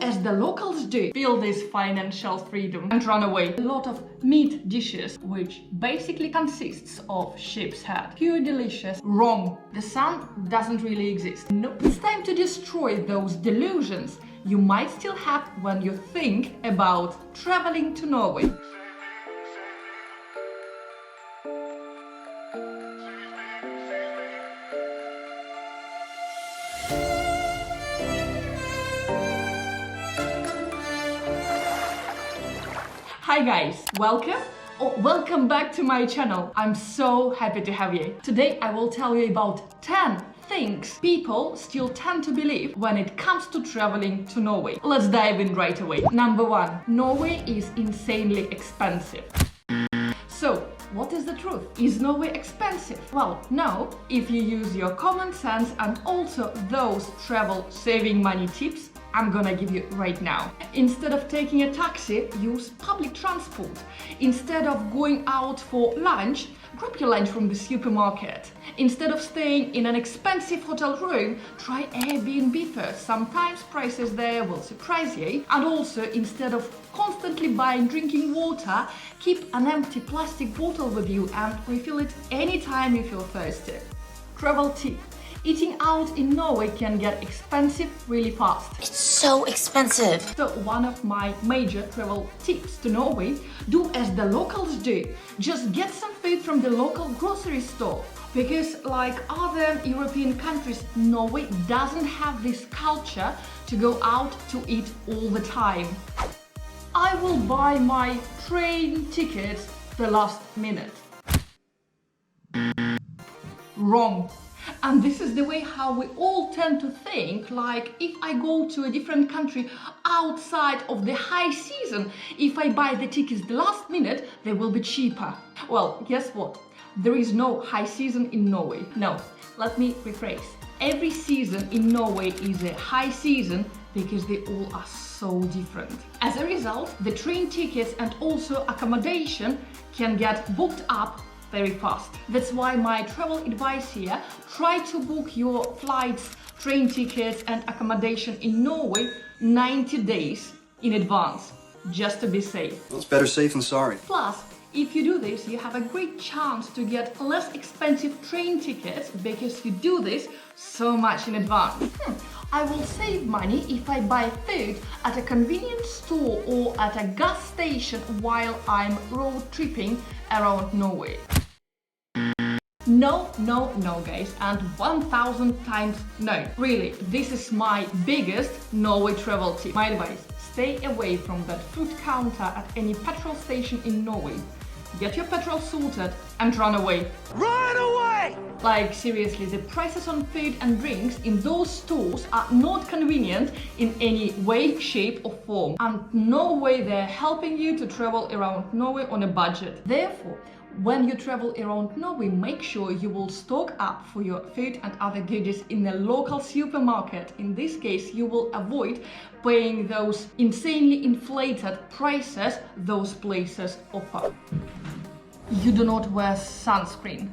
as the locals do. Feel this financial freedom and run away. A lot of meat dishes, which basically consists of sheep's head. Pure delicious. Wrong. The sun doesn't really exist. Nope. It's time to destroy those delusions you might still have when you think about traveling to Norway. Hi guys, welcome back to my channel. I'm so happy to have you. Today I will tell you about 10 things people still tend to believe when it comes to traveling to Norway. Let's dive in right away. Number 1. Norway is insanely expensive. So, what is the truth? Is Norway expensive? Well, no, if you use your common sense and also those travel saving money tips I'm gonna give you right now. Instead of taking a taxi, use public transport. Instead of going out for lunch, grab your lunch from the supermarket. Instead of staying in an expensive hotel room, try Airbnb first. Sometimes prices there will surprise you. And also, instead of constantly buying drinking water, keep an empty plastic bottle with you and refill it anytime you feel thirsty. Travel tip. Eating out in Norway can get expensive really fast. It's so expensive. So one of my major travel tips to Norway, do as the locals do. Just get some food from the local grocery store. Because like other European countries, Norway doesn't have this culture to go out to eat all the time. I will buy my train tickets the last minute. Wrong. And this is the way how we all tend to think, like if I go to a different country outside of the high season, if I buy the tickets the last minute, they will be cheaper. Well, guess what? There is no high season in Norway. No, let me rephrase. Every season in Norway is a high season because they all are so different. As a result, the train tickets and also accommodation can get booked up very fast. That's why my travel advice here, try to book your flights, train tickets and accommodation in Norway 90 days in advance, just to be safe. Well, it's better safe than sorry. Plus, if you do this, you have a great chance to get less expensive train tickets because you do this so much in advance. I will save money if I buy food at a convenience store or at a gas station while I'm road tripping around Norway. No, no, no guys, and 1000 times no. Really, this is my biggest Norway travel tip. My advice, stay away from that food counter at any petrol station in Norway. Get your petrol sorted and run away. Run away! Like seriously, the prices on food and drinks in those stores are not convenient in any way, shape or form. And no way they're helping you to travel around Norway on a budget. Therefore, when you travel around Norway, make sure you will stock up for your food and other goodies in a local supermarket. In this case, you will avoid paying those insanely inflated prices those places offer. You do not wear sunscreen.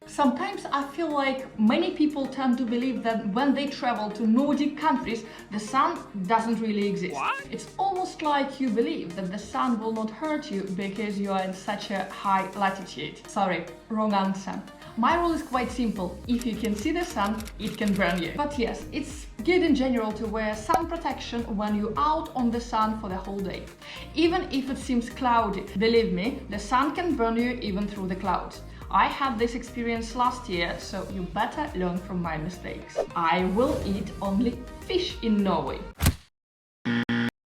Sometimes I feel like many people tend to believe that when they travel to Nordic countries, the sun doesn't really exist. What? It's almost like you believe that the sun will not hurt you because you are in such a high latitude. Sorry, wrong answer. My rule is quite simple. If you can see the sun, it can burn you. But yes, it's good in general to wear sun protection when you're out on the sun for the whole day. Even if it seems cloudy, believe me, the sun can burn you even through the clouds. I had this experience last year, so you better learn from my mistakes. I will eat only fish in Norway.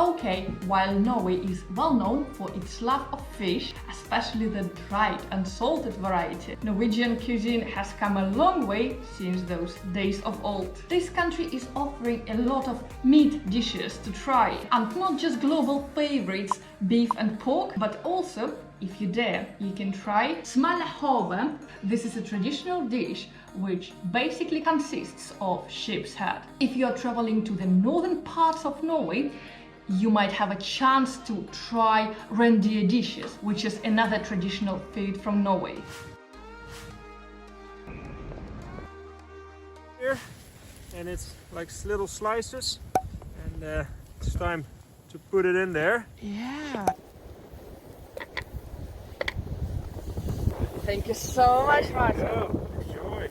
Okay, while Norway is well known for its love of fish, especially the dried and salted variety, Norwegian cuisine has come a long way since those days of old. This country is offering a lot of meat dishes to try, and not just global favorites, beef and pork, but also, if you dare, you can try smalahove. This is a traditional dish which basically consists of sheep's head. If you are traveling to the northern parts of Norway, you might have a chance to try reindeer dishes, which is another traditional food from Norway. Here, and it's like little slices, and And it's time to put it in there. Yeah. Thank you so much, Martin. Oh, enjoy.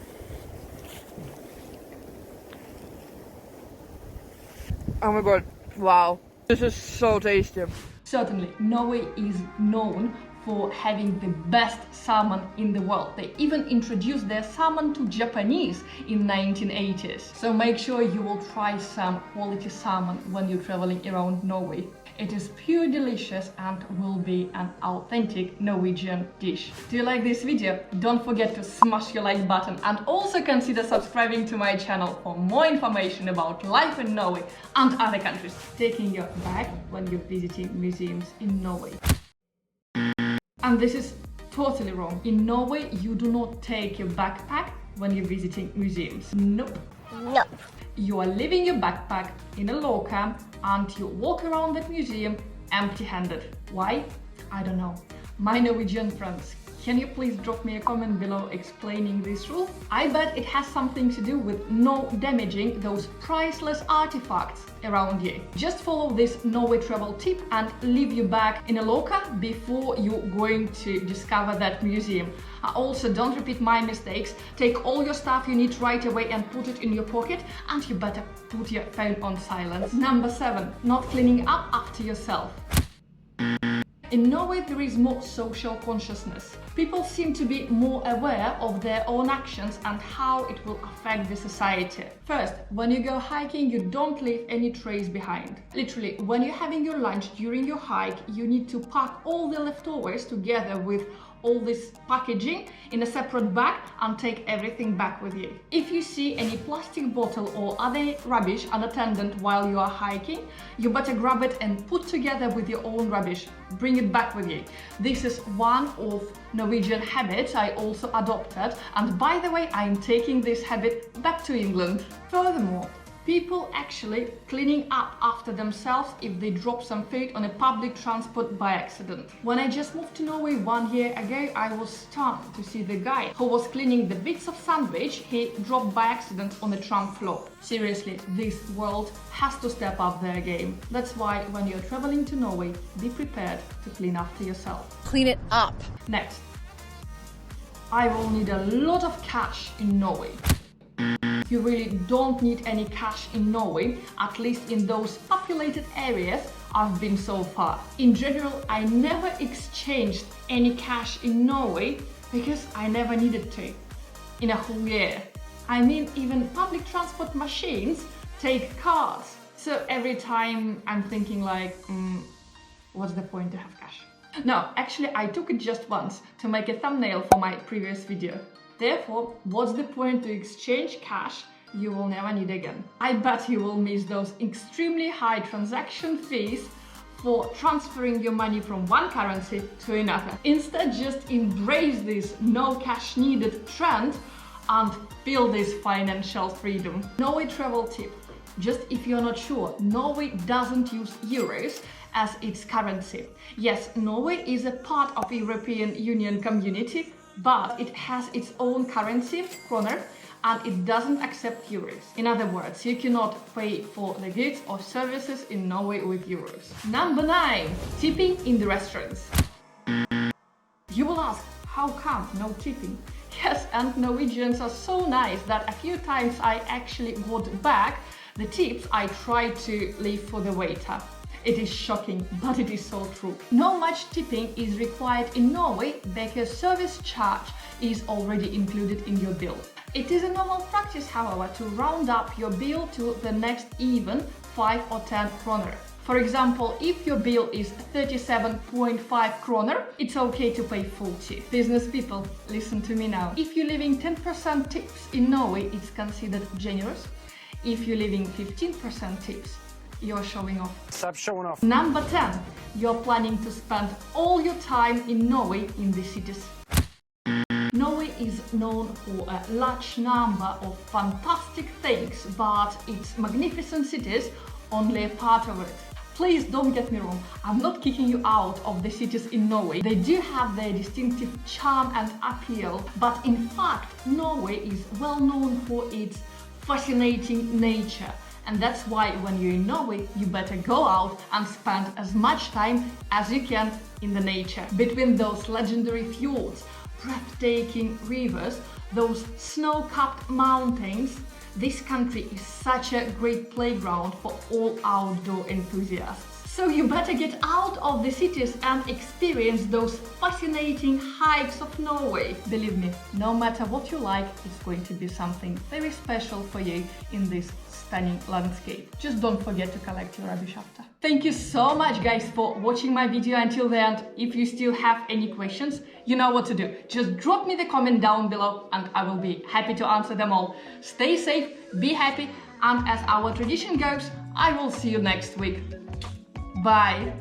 Oh my god, wow. This is so tasty. Certainly, Norway is known for having the best salmon in the world. They even introduced their salmon to Japanese in 1980s. So make sure you will try some quality salmon when you're traveling around Norway. It is pure delicious and will be an authentic Norwegian dish. Do you like this video? Don't forget to smash your like button and also consider subscribing to my channel for more information about life in Norway and other countries. Taking your bag when you're visiting museums in Norway. And this is totally wrong. In Norway, you do not take your backpack when you're visiting museums. Nope. Nope. You are leaving your backpack in a locker and you walk around that museum empty-handed. Why? I don't know. My Norwegian friends, can you please drop me a comment below explaining this rule? I bet it has something to do with not damaging those priceless artifacts around you. Just follow this Norway travel tip and leave your bag in a locker before you're going to discover that museum. Also, don't repeat my mistakes. Take all your stuff you need right away and put it in your pocket, and you better put your phone on silence. Number 7, not cleaning up after yourself. In Norway, there is more social consciousness. People seem to be more aware of their own actions and how it will affect the society. First, when you go hiking, you don't leave any trays behind. Literally, when you're having your lunch during your hike, you need to pack all the leftovers together with all this packaging in a separate bag and take everything back with you. If you see any plastic bottle or other rubbish unattended while you are hiking, you better grab it and put together with your own rubbish. Bring it back with you. This is one of Norwegian habits I also adopted, and by the way, I'm taking this habit back to England. Furthermore, people actually cleaning up after themselves if they drop some food on a public transport by accident. When I just moved to Norway 1 year ago, I was stunned to see the guy who was cleaning the bits of sandwich he dropped by accident on the tram floor. Seriously, this world has to step up their game. That's why when you're traveling to Norway, be prepared to clean after yourself. Clean it up. Next, I will need a lot of cash in Norway. You really don't need any cash in Norway, at least in those populated areas I've been so far. In general, I never exchanged any cash in Norway because I never needed to in a whole year. I mean, even public transport machines take cards. So every time I'm thinking like, what's the point to have cash? No, actually I took it just once to make a thumbnail for my previous video. Therefore, what's the point to exchange cash you will never need again? I bet you will miss those extremely high transaction fees for transferring your money from one currency to another. Instead, just embrace this no cash needed trend and feel this financial freedom. Norway travel tip. Just if you're not sure, Norway doesn't use euros as its currency. Yes, Norway is a part of European Union community, but it has its own currency, kroner, and it doesn't accept euros. In other words, you cannot pay for the goods or services in Norway with euros. Number 9, tipping in the restaurants. You will ask, how come no tipping? Yes, and Norwegians are so nice that a few times I actually got back the tips I tried to leave for the waiter. It is shocking, but it is so true. Not much tipping is required in Norway because service charge is already included in your bill. It is a normal practice, however, to round up your bill to the next even 5 or 10 kroner. For example, if your bill is 37.5 kroner, it's okay to pay 40. Business people, listen to me now. If you're leaving 10% tips in Norway, it's considered generous. If you're leaving 15% tips, you're showing off. Stop showing off. Number 10. You're planning to spend all your time in Norway in the cities. Norway is known for a large number of fantastic things, but its magnificent cities only a part of it. Please don't get me wrong, I'm not kicking you out of the cities in Norway. They do have their distinctive charm and appeal, but in fact, Norway is well known for its fascinating nature. And that's why when you're in Norway, you better go out and spend as much time as you can in the nature. Between those legendary fjords, breathtaking rivers, those snow-capped mountains, this country is such a great playground for all outdoor enthusiasts. So you better get out of the cities and experience those fascinating hikes of Norway. Believe me, no matter what you like, it's going to be something very special for you in this stunning landscape. Just don't forget to collect your rubbish after. Thank you so much guys for watching my video until the end. If you still have any questions, you know what to do. Just drop me the comment down below and I will be happy to answer them all. Stay safe, be happy, and as our tradition goes, I will see you next week. Bye!